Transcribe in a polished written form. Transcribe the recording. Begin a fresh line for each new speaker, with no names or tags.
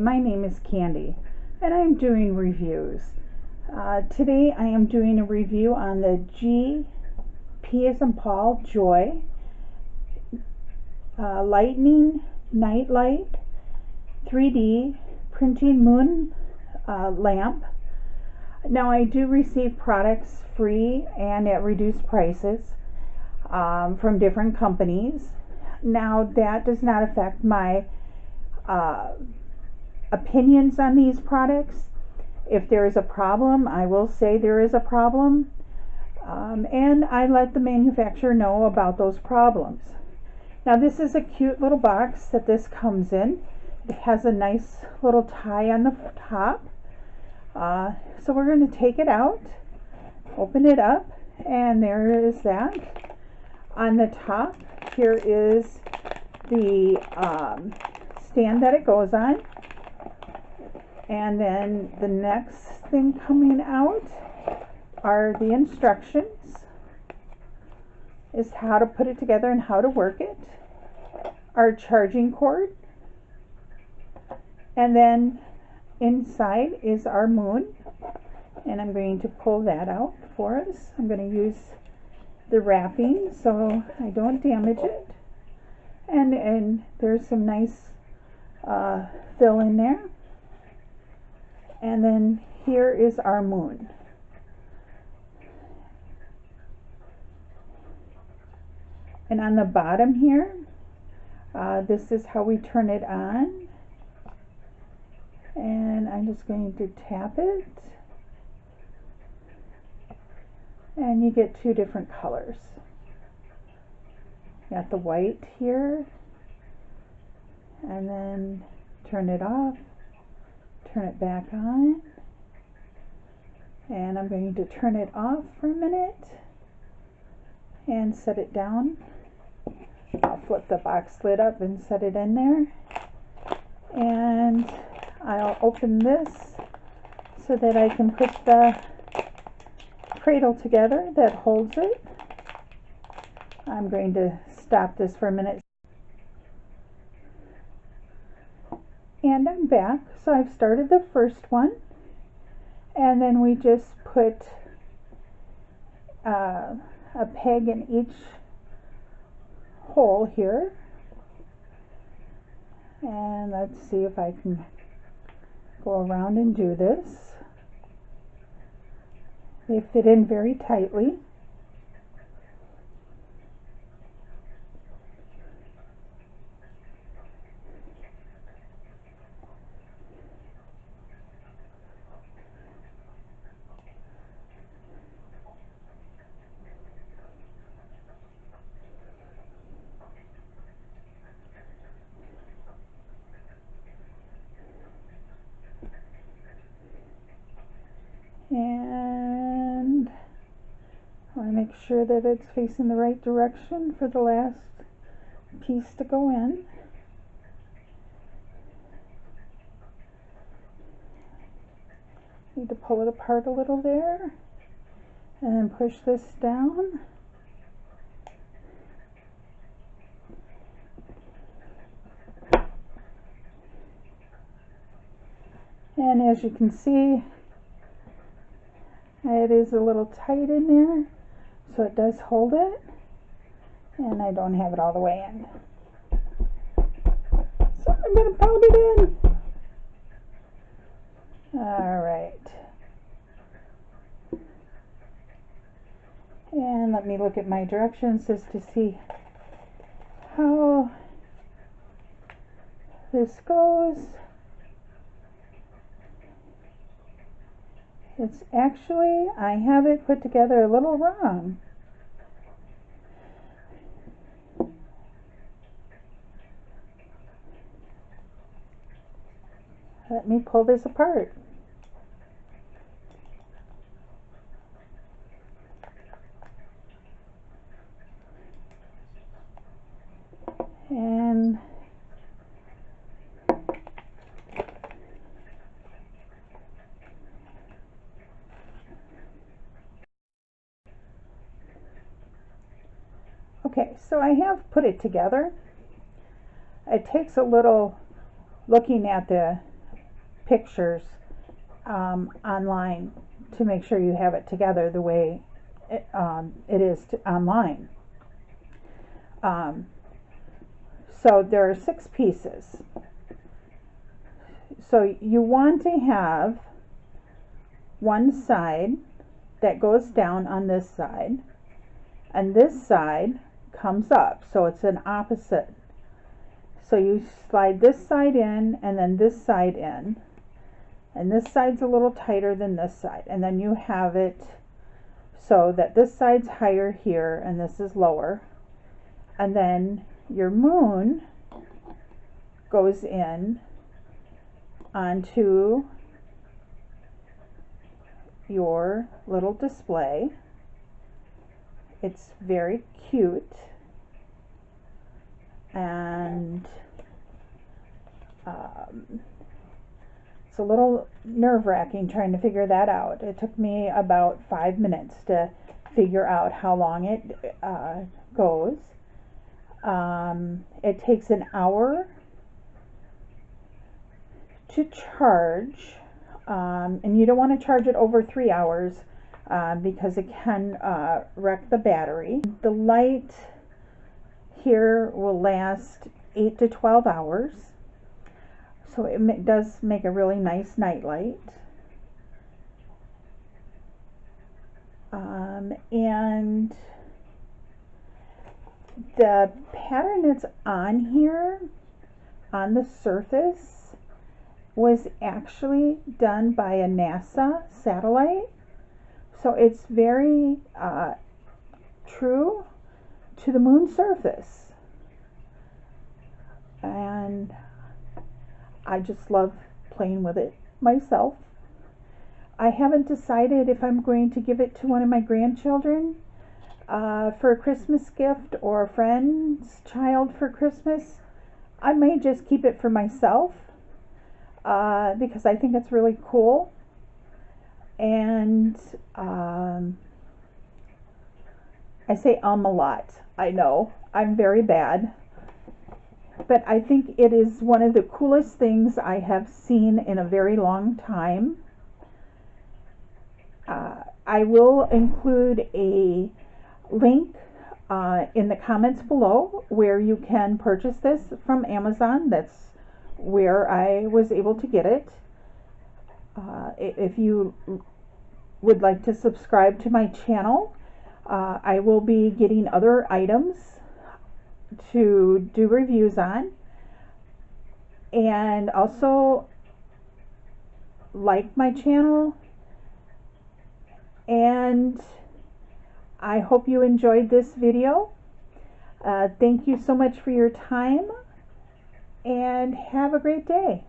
my name is Candy and I'm doing reviews. Today I am doing a review on the GP as in Paul Joy Lightning Nightlight 3D Printing Moon Lamp. Now I do receive products free and at reduced prices from different companies. Now that does not affect my opinions on these products. If there is a problem, I will say there is a problem, and I let the manufacturer know about those problems. Now this is a cute little box that this comes in. It has a nice little tie on the top. So we're going to take it out, open it up, and there is that. On the top here is the stand that it goes on, and then the next thing coming out are the instructions, is how to put it together and how to work it, our charging cord, and then inside is our moon, and I'm going to pull that out for us. I'm going to use the wrapping so I don't damage it, and there's some nice fill in there, and then here is our moon. And on the bottom here, this is how we turn it on, and I'm just going to tap it, and you get two different colors. Got the white here, and then turn it off, turn it back on, and I'm going to turn it off for a minute and set it down. I'll flip the box lid up and set it in there, and I'll open this so that I can put the cradle together that holds it. I'm going to stop this for a minute. And I'm back. So I've started the first one, and then we just put a peg in each hole here, and let's see if I can go around and do this. They fit in very tightly. And I want to make sure that it's facing the right direction for the last piece to go in. Need to pull it apart a little there, and then push this down. And as you can see, it is a little tight in there, so it does hold it, and I don't have it all the way in. So I'm going to pound it in. Alright. And let me look at my directions just to see how this goes. It's actually, I have it put together a little wrong. Let me pull this apart. And okay, so I have put it together. It takes a little looking at the pictures online to make sure you have it together the way it is online. So there are 6 pieces. So you want to have one side that goes down on this side, and this side comes up, so it's an opposite. So you slide this side in and then this side in, and this side's a little tighter than this side, and then you have it so that this side's higher here and this is lower, and then your moon goes in onto your little display. It's very cute, and it's a little nerve-wracking trying to figure that out. It took me about 5 minutes to figure out how long it goes. It takes an hour to charge, and you don't want to charge it over 3 hours because it can wreck the battery. The light here will last 8 to 12 hours, so it does make a really nice night light. And the pattern that's on here on the surface was actually done by a NASA satellite, so it's very true to the moon's surface, and I just love playing with it myself. I haven't decided if I'm going to give it to one of my grandchildren for a Christmas gift or a friend's child for Christmas. I may just keep it for myself because I think it's really cool, and I say a lot. I know I'm very bad, but I think it is one of the coolest things I have seen in a very long time. I will include a link in the comments below where you can purchase this from Amazon. That's where I was able to get it. If you would like to subscribe to my channel, I will be getting other items to do reviews on, and also like my channel, and I hope you enjoyed this video. Thank you so much for your time, and have a great day.